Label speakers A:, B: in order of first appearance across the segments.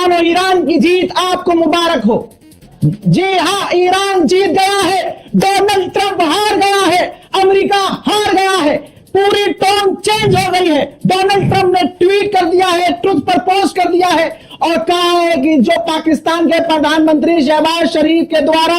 A: मुसलमानों, ईरान की जीत आपको मुबारक हो। जी हाँ, ईरान जीत गया है, डोनाल्ड ट्रंप हार गया है, अमेरिका हार गया है, पूरी टोन चेंज हो गई है। डोनाल्ड ट्रंप ने ट्वीट कर दिया है, ट्रुथ पर पोस्ट कर दिया है और कहा है कि जो पाकिस्तान के प्रधानमंत्री शहबाज शरीफ के द्वारा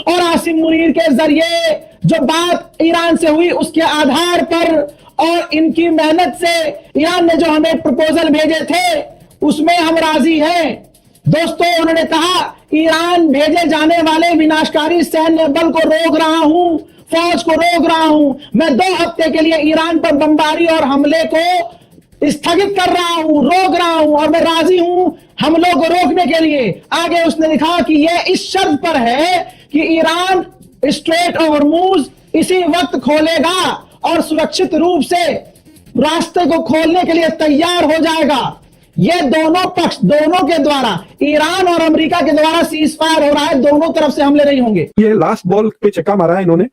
A: और आसिम मुनीर के जरिए जो बात ईरान से हुई उसके आधार पर और इनकी मेहनत से ईरान ने जो हमें प्रपोजल भेजे थे उसमें हम राजी हैं। दोस्तों, उन्होंने कहा ईरान भेजे जाने वाले विनाशकारी सैन्य बल को रोक रहा हूं, फौज को रोक रहा हूं। मैं 2 हफ्ते के लिए ईरान पर बमबारी और हमले को स्थगित कर रहा हूं, रोक रहा हूं और मैं राजी हूं हमलों को रोकने के लिए। आगे उसने लिखा कि यह इस शर्त पर है कि ईरान स्ट्रेट ऑफ हॉर्मुज इसी वक्त खोलेगा और सुरक्षित रूप से रास्ते को खोलने के लिए तैयार हो जाएगा। ये दोनों पक्ष, दोनों के द्वारा, ईरान और अमेरिका के द्वारा सीज फायर हो रहा है, दोनों तरफ से हमले नहीं होंगे।
B: ये लास्ट बॉल पे चक्का मारा है इन्होंने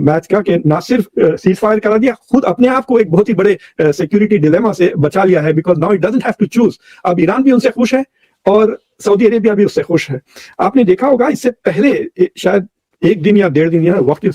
B: मैच का, कि ना सिर्फ सीज फायर करा दिया, खुद अपने आप को एक बहुत ही बड़े सिक्योरिटी डिलेमा से बचा लिया है, because now it doesn't have to choose. अब ईरान भी उनसे खुश है और सऊदी अरेबिया भी उससे खुश है। आपने देखा होगा इससे पहले शायद 1 दिन या 1.5 दिन या वक्त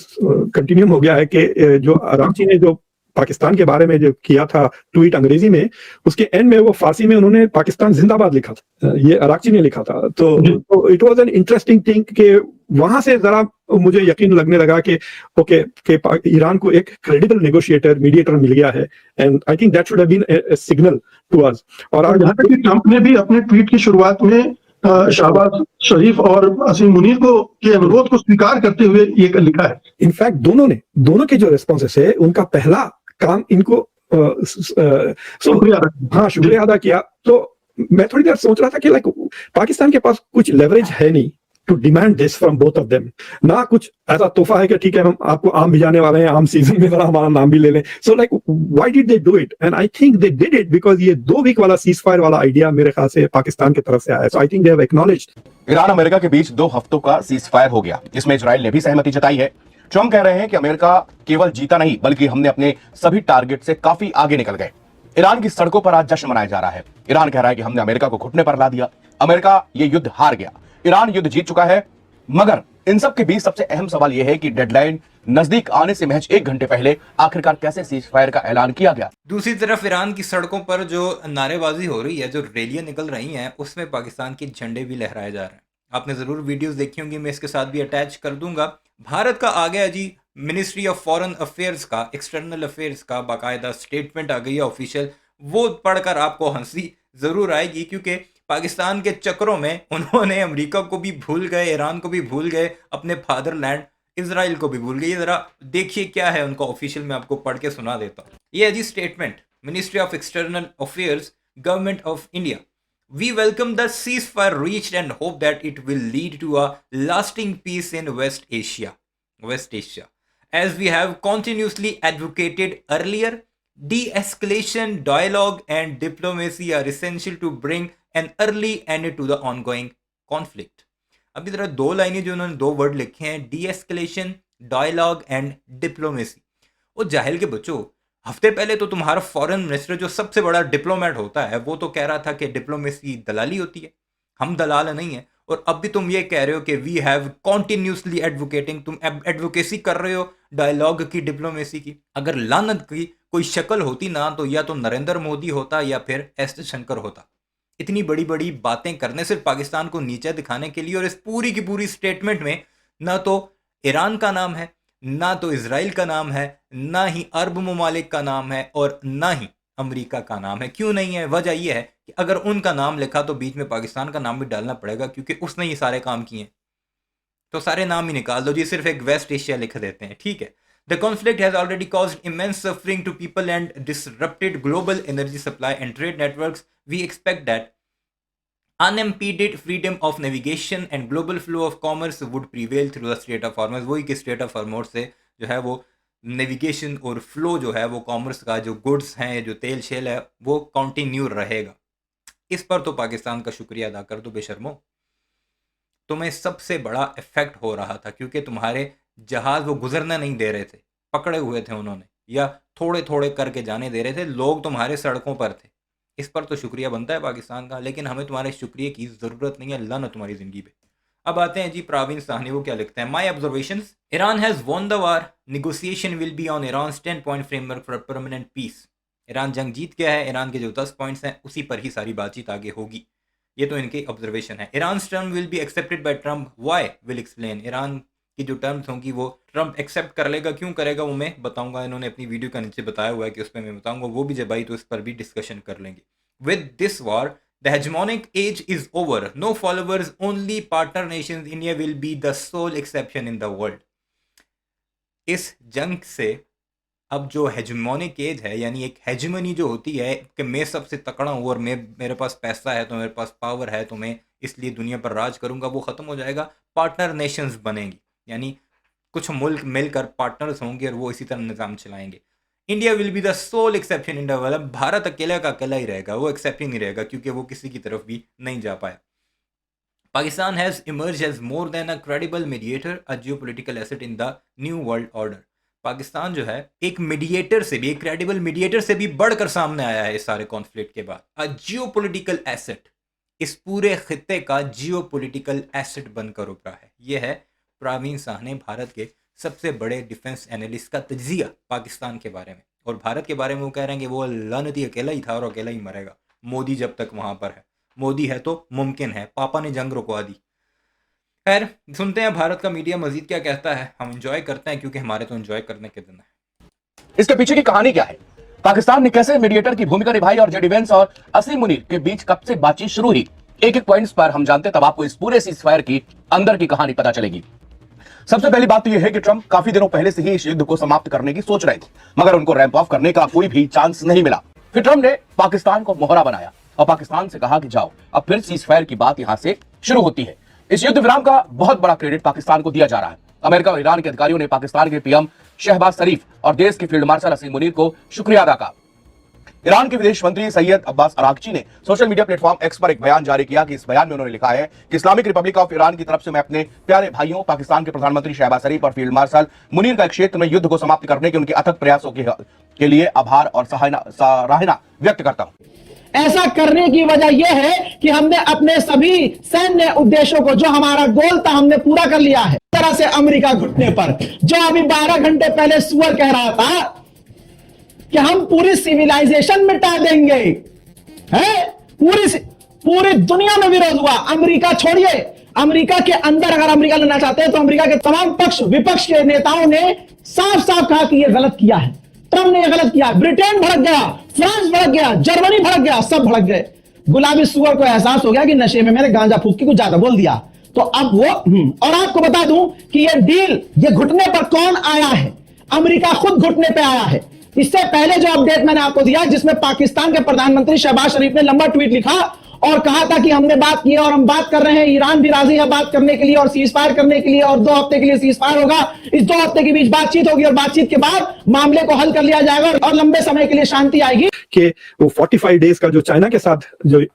B: कंटिन्यू हो गया है कि जो अरागची ने जो पाकिस्तान के बारे में जो किया था ट्वीट अंग्रेजी में, उसके एंड में वो फारसी में उन्होंने पाकिस्तान जिंदाबाद लिखा था, ये अरागची ने लिखा था। तो it was an interesting thing कि वहां से जरा मुझे यकीन लगने लगा कि ओके कि ईरान को एक क्रेडिबल नेगोशिएटर, मीडिएटर मिल गया है, and I think that should have been a signal to us. और
C: यहाँ तक कि ट्रंप ने भी अपने ट्वीट की शुरुआत में शहबाज शरीफ और आसिम मुनीर को के अनुरोध को स्वीकार करते हुए ये लिखा है।
B: इनफैक्ट दोनों के जो रिस्पॉन्सेस है, उनका पहला काम इनको शुक्रिया अदा किया। तो मैं थोड़ी देर सोच रहा था कि लाइक पाकिस्तान के पास कुछ लेवरेज है नहीं to demand this from both of them, ना कुछ ऐसा तोहफा है कि ठीक है हम आपको आम भिजाने वाले हैं, आम सीजन में जरा हमारा नाम भी ले लें। So like why did they do it? And I think they did it because ये 2 वीक वाला सीज फायर वाला आइडिया मेरे ख्याल से पाकिस्तान की तरफ से आया। So I think they have acknowledged.
D: Iran America के बीच 2 हफ्तों का सीज फायर हो गया, इसमें इजराइल ने भी सहमति जताई है। ट्रंप कह रहे हैं कि अमेरिका केवल जीता नहीं बल्कि हमने अपने सभी टारगेट से काफी आगे निकल गए। ईरान की सड़कों पर आज जश्न मनाया जा रहा है। ईरान कह रहा है कि हमने अमेरिका को घुटने पर ला दिया, अमेरिका ये युद्ध हार गया, ईरान युद्ध जीत चुका है। मगर इन सब के बीच सबसे अहम सवाल यह है कि डेडलाइन नजदीक आने से महज 1 घंटे पहले आखिरकार कैसे सीज फायर का ऐलान किया गया।
E: दूसरी तरफ ईरान की सड़कों पर जो नारेबाजी हो रही है, जो रैलियां निकल रही हैं, उसमें पाकिस्तान के झंडे भी लहराए जा रहे हैं। आपने जरूर वीडियोस देखी होंगी, मैं इसके साथ भी अटैच कर दूंगा। भारत का आ गया जी मिनिस्ट्री ऑफ फॉरेन अफेयर्स का, एक्सटर्नल अफेयर्स का बाकायदा स्टेटमेंट आ गई है ऑफिशियल। वो पढ़कर आपको हंसी जरूर आएगी, क्योंकि पाकिस्तान के चक्रों में उन्होंने अमेरिका को भी भूल गए, ईरान को भी भूल गए, अपने फादरलैंड इजराइल को भी भूल गए। जरा देखिए क्या है उनका ऑफिशियल, मैं आपको पढ़ के सुना देता हूँ। ये है जी statement, ministry of external affairs, government of India. We welcome the ceasefire reached and hope that it will lead to a lasting peace in West Asia. As we have continuously advocated earlier, de-escalation, dialogue and diplomacy are essential to bring an early end to the ongoing conflict. अभी तरह 2 लाइनें जो उन्होंने 2 word लिखे हैं, de-escalation, dialogue and diplomacy। वो जाहिल के बच्चों, हफ्ते पहले तो तुम्हारा फॉरेन मिनिस्टर जो सबसे बड़ा डिप्लोमेट होता है वो तो कह रहा था कि डिप्लोमेसी दलाली होती है, हम दलाल नहीं है। और अब भी तुम ये कह रहे हो कि वी हैव कॉन्टिन्यूसली एडवोकेटिंग, तुम एडवोकेसी कर रहे हो डायलॉग की, डिप्लोमेसी की। अगर लानत की कोई शक्ल होती ना, तो या तो नरेंद्र मोदी होता या फिर एस शंकर होता। इतनी बड़ी बड़ी बातें करने सिर्फ पाकिस्तान को नीचे दिखाने के लिए, और इस पूरी की पूरी स्टेटमेंट में ना तो ईरान का नाम है, ना तो इजराइल का नाम है, ना ही अरब ममालिक का नाम है, और ना ही अमेरिका का नाम है। क्यों नहीं है? वजह यह है कि अगर उनका नाम लिखा तो बीच में पाकिस्तान का नाम भी डालना पड़ेगा, क्योंकि उसने ये सारे काम किए। तो सारे नाम ही निकाल दो जी, सिर्फ एक वेस्ट एशिया लिख देते हैं, ठीक है। The conflict has already caused immense suffering to people and disrupted global energy supply and trade networks. We expect that unimpeded freedom of navigation and global flow of commerce would prevail through the Strait of Hormuz। वही कि straight of Hormuz से जो है वो navigation और flow जो है वो कॉमर्स का, जो गुड्स हैं, जो तेल शेल है, वो कंटिन्यू रहेगा। इस पर तो पाकिस्तान का शुक्रिया अदा कर दो बेशर्मो। तुम्हें सबसे बड़ा इफेक्ट हो रहा था, क्योंकि तुम्हारे जहाज़ वो गुजरने नहीं दे रहे थे, पकड़े हुए थे उन्होंने, या थोड़े थोड़े करके जाने दे रहे थे। लोग तुम्हारे सड़कों पर थे, इस पर तो शुक्रिया बनता है पाकिस्तान का, लेकिन हमें तुम्हारे शुक्रिया की ज़रूरत नहीं है, लानत तुम्हारी ज़िंदगी पे। अब आते हैं जी प्रवीण साहनी, वो क्या लिखते हैं। My observations, Iran has won the war, negotiation will be on Iran's 10 point framework for permanent peace. Iran जंग जीत गया है, ईरान के जो 10 पॉइंट्स हैं उसी पर ही सारी बातचीत आगे होगी। ये तो इनकी ऑब्जर्वेशन है। Iran term will be accepted by Trump, why will explain. Iran की जो टर्म्स होंगी वो ट्रम्प एक्सेप्ट कर लेगा, क्यों करेगा वो मैं बताऊंगा। इन्होंने अपनी वीडियो का नीचे बताया हुआ है कि उस पर मैं बताऊंगा, वो भी जब आई तो इस पर भी डिस्कशन कर लेंगे। With this war the hegemonic age is over, no followers, only partner nations, India will be the sole exception in the world. इस जंग से अब जो हेजेमोनिक एज है, यानी एक हेजेमनी जो होती है कि मैं सबसे तकड़ा हूँ और मेरे पास पैसा है तो मेरे पास पावर है तो मैं इसलिए दुनिया पर राज करूँगा, वो ख़त्म हो जाएगा। पार्टनर नेशंस बनेंगी, यानी कुछ मुल्क मिलकर पार्टनर्स होंगे और वो इसी तरह निज़ाम चलाएंगे। India will be the sole exception in the world, Bharat अकेला का अकेला ही रहेगा, वो एक्सेप्ट ही नहीं रहेगा क्योंकि वो किसी की तरफ भी नहीं जा पाया। Pakistan has emerge as more than a credible mediator, a geopolitical asset in the new world order. Pakistan जो है एक मीडिएटर से भी, एक क्रेडिबल मीडिएटर से भी बढ़कर सामने आया है इस सारे कॉन्फ्लिक्ट के बाद। अ जियोपॉलिटिकल एसेट, इस पूरे खित्ते का जियोपॉलिटिकल एसेट बनकर उभरा है। ये है प्रवीण साहनी, भारत के सबसे बड़े डिफेंस एनालिस्ट का तज्जिया पाकिस्तान के बारे में। और भारत के बारे में वो कह रहे हैं कि वो लानती अकेला ही था और अकेला ही मरेगा, मोदी जब तक वहाँ पर है। मोदी है तो मुमकिन है, पापा ने जंग रुकवा दी। खैर, सुनते हैं भारत का मीडिया मजीद क्या कहता है। हम एंजॉय करते हैं क्योंकि हमारे तो एंजॉय करने के दिन है।
D: इसके पीछे की कहानी क्या है, पाकिस्तान ने कैसे मीडिएटर की भूमिका निभाई और जे डिफेंस और असीम मुनीर के बीच कब से बातचीत शुरू हुई, एक एक पॉइंट्स पर हम जानते, तब आपको इस पूरे सीज़फायर की अंदर की कहानी पता चलेगी। सबसे पहली बात तो यह है कि ट्रंप काफी दिनों पहले से ही इस युद्ध को समाप्त करने की सोच रहे थे, मगर उनको रैंप ऑफ करने का कोई भी चांस नहीं मिला। फिर ट्रंप ने पाकिस्तान को मोहरा बनाया और पाकिस्तान से कहा कि जाओ, अब फिर सीज़फायर की बात यहां से शुरू होती है। इस युद्ध विराम का बहुत बड़ा क्रेडिट पाकिस्तान को दिया जा रहा है। अमेरिका और ईरान के अधिकारियों ने पाकिस्तान के पीएम शहबाज शरीफ और देश के फील्ड मार्शल असीम मुनीर को शुक्रिया अदा किया। ईरान के विदेश मंत्री सैयद अब्बास अरागची ने सोशल मीडिया प्लेटफॉर्म एक्स पर एक बयान जारी किया कि इस बयान में उन्होंने लिखा है कि इस्लामिक रिपब्लिक ऑफ ईरान की तरफ से मैं अपने प्यारे भाइयों, पाकिस्तान के प्रधानमंत्री शहबाज शरीफ और फील्ड मार्शल मुनीर का क्षेत्र में युद्ध को समाप्त करने के उनके अथक प्रयासों के लिए आभार और सराहना व्यक्त करता हूं।
A: ऐसा करने की वजह यह है कि हमने अपने सभी सैन्य उद्देश्यों को, जो हमारा गोल था, हमने पूरा कर लिया है। इस तरह से अमेरिका घुटने पर, जो अभी 12 घंटे पहले सुअर कह रहा था कि हम पूरी सिविलाइजेशन मिटा देंगे, है पूरी दुनिया में विरोध हुआ। अमेरिका छोड़िए, अमेरिका के अंदर अगर अमेरिका लेना चाहते हैं तो अमेरिका के तमाम पक्ष विपक्ष के नेताओं ने साफ साफ कहा कि यह गलत किया है, ट्रंप ने यह गलत किया। ब्रिटेन भड़क गया, फ्रांस भड़क गया, जर्मनी भड़क गया, सब भड़क गए। गुलाबी सुअर को एहसास हो गया कि नशे में मैंने गांजा फूक के कुछ ज्यादा बोल दिया, तो अब वो और आपको बता दूं कि ये डील, ये घुटने पर कौन आया है? अमेरिका खुद घुटने पे आया है। इससे पहले जो अपडेट मैंने आपको दिया, जिसमें पाकिस्तान के प्रधानमंत्री शहबाज शरीफ ने लंबा ट्वीट लिखा और कहा था कि हमने बात की और हम बात कर रहे हैं, ईरान भी राजी है बात करने के लिए और सीज फायर करने के लिए, और 2 हफ्ते के लिए सीज फायर होगा। इस 2 हफ्ते के बीच बातचीत होगी और बातचीत के बाद मामले को हल कर लिया जाएगा और लंबे समय के लिए शांति आएगी।
B: कि वो 45 डेज का जो चाइना के साथ जो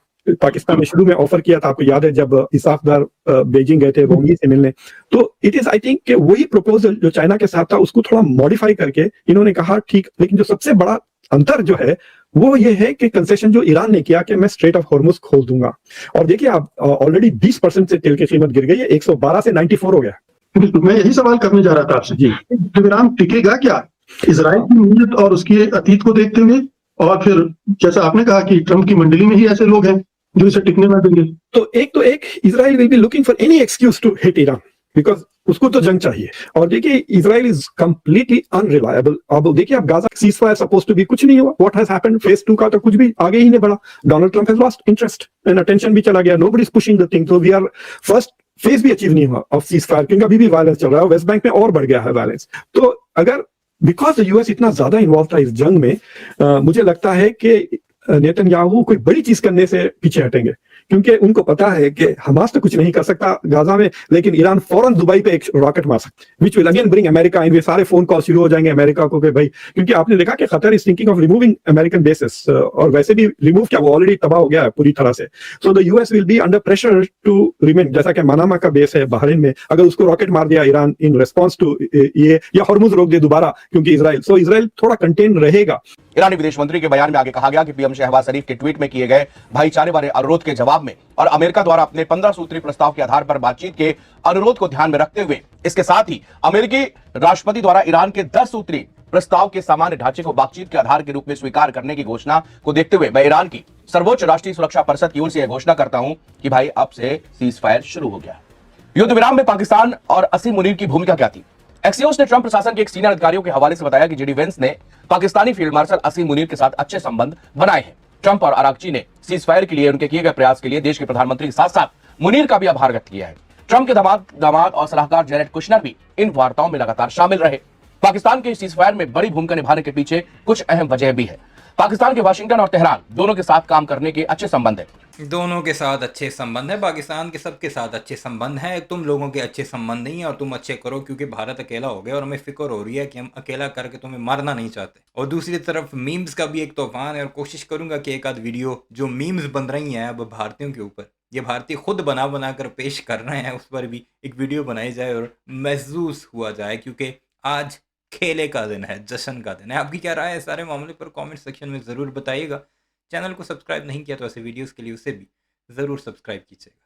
B: पाकिस्तान ने शुरू में ऑफर किया था, आपको याद है जब इसाफदार बीजिंग गए थे रोंगी से मिलने, तो इट इज आई थिंक कि वही प्रपोजल जो चाइना के साथ था उसको थोड़ा मॉडिफाई करके इन्होंने कहा ठीक, लेकिन जो सबसे बड़ा अंतर जो है वो ये है कि कंसेशन जो ईरान ने किया कि मैं स्ट्रेट ऑफ हॉर्मुज खोल दूंगा। और देखिए आप ऑलरेडी 20% से तेल की कीमत गिर गई है, 112 से 94 हो गया।
C: बिल्कुल, मैं यही सवाल करने जा रहा था आपसे जी, विराम टिकेगा क्या इजराइल की नीयत और उसके अतीत को देखते हुए? और फिर जैसा आपने कहा कि ट्रंप की मंडली में ही ऐसे लोग हैं जो इसे टिकने ना देंगे, तो एक Israel will be looking for any excuse to hit Iran, because उसको तो जंग चाहिए। और देखिए इजराइल इज कंप्लीटली अनरिलायबल। अब देखिए आप Gaza ceasefire suppose to be, कुछ नहीं हुआ। व्हाट हैज हैपेंड, फेज 2 का तो कुछ भी आगे ही नहीं बढ़ा। Donald Trump has lost interest and attention भी चला गया। Nobody is pushing the thing, so we are first phase भी अचीव नहीं हुआ ऑफ सीज फायर, क्योंकि अभी भी वायलेंस चल रहा है। वेस्ट बैंक में और बढ़ गया है वायलेंस। तो अगर बिकॉज यूएस इतना ज्यादा इन्वॉल्व था इस जंग में, मुझे लगता है कि नेतन्याहू कोई बड़ी चीज करने से पीछे हटेंगे।
B: क्योंकि उनको पता है कि हमास तो कुछ नहीं कर सकता गाजा में, लेकिन ईरान फौरन दुबई पे एक रॉकेट मार सकता है, which will again bring America in. वे सारे फोन कॉल शुरू हो जाएंगे अमेरिका को कि भाई, क्योंकि आपने देखा कि Qatar is thinking of removing American basis, और वैसे भी रिमूव क्या, वो ऑलरेडी तबाह हो गया है पूरी तरह से। So the US will be under pressure to remain, जैसा कि मनामा का बेस है बहरीन में, अगर उसको रॉकेट मार दिया ईरान इन रिस्पॉन्स टू ये, या हॉर्मुज रोक दे दोबारा क्योंकि इजराइल, सो इजराइल थोड़ा कंटेन रहेगा।
D: ईरानी विदेश मंत्री के बयान में आगे कहा गया कि पीएम शहबाज शरीफ के ट्वीट में किए गए भाईचारे वाले अनुरोध के जवाब में और अमेरिका द्वारा अपने 15 सूत्री प्रस्ताव के आधार पर बातचीत के अनुरोध को ध्यान में रखते हुए, इसके साथ ही अमेरिकी राष्ट्रपति द्वारा ईरान के 10 सूत्री प्रस्ताव के सामान्य ढांचे को बातचीत के आधार के रूप में स्वीकार करने की घोषणा को देखते हुए मैं ईरान की सर्वोच्च राष्ट्रीय सुरक्षा परिषद की ओर से यह घोषणा करता हूं कि भाई अब से सीज फायर शुरू हो गया। युद्ध विराम में पाकिस्तान और असीम मुनीर की भूमिका क्या थी? एक्सियोस ने ट्रंप प्रशासन के एक सीनियर अधिकारियों के हवाले से बताया कि जेडी वेंस ने पाकिस्तानी फील्ड मार्शल असीम मुनीर के साथ अच्छे संबंध बनाए हैं। ट्रंप और अरागची ने सीज फायर के लिए उनके किए गए प्रयास के लिए देश के प्रधानमंत्री के साथ साथ मुनीर का भी आभार व्यक्त किया है। ट्रंप के दामाद और सलाहकार जेरेड कुशनर भी इन वार्ताओं में लगातार शामिल रहे। पाकिस्तान के सीज फायर में बड़ी भूमिका निभाने के पीछे कुछ अहम वजह भी है। पाकिस्तान के वाशिंगटन और तेहरान दोनों के साथ काम करने के अच्छे संबंध है।
E: दोनों के साथ अच्छे संबंध है, पाकिस्तान के सबके साथ अच्छे संबंध है। तुम लोगों के अच्छे संबंध नहीं है और तुम अच्छे करो, क्योंकि भारत अकेला हो गया और हमें फिक्र हो रही है कि हम अकेला करके तुम्हें मारना नहीं चाहते। और दूसरी तरफ मीम्स का भी एक तूफान है और कोशिश करूंगा कि एक आध वीडियो जो मीम्स बन रही हैं अब भारतीयों के ऊपर, ये भारतीय खुद बना कर पेश कर रहे हैं, उस पर भी एक वीडियो बनाई जाए और महसूस हुआ जाए, क्योंकि आज खेले का दिन है, जश्न का दिन है। आपकी क्या राय है सारे मामले पर कमेंट सेक्शन में ज़रूर बताइएगा। चैनल को सब्सक्राइब नहीं किया तो ऐसे वीडियोस के लिए उसे भी ज़रूर सब्सक्राइब कीजिएगा।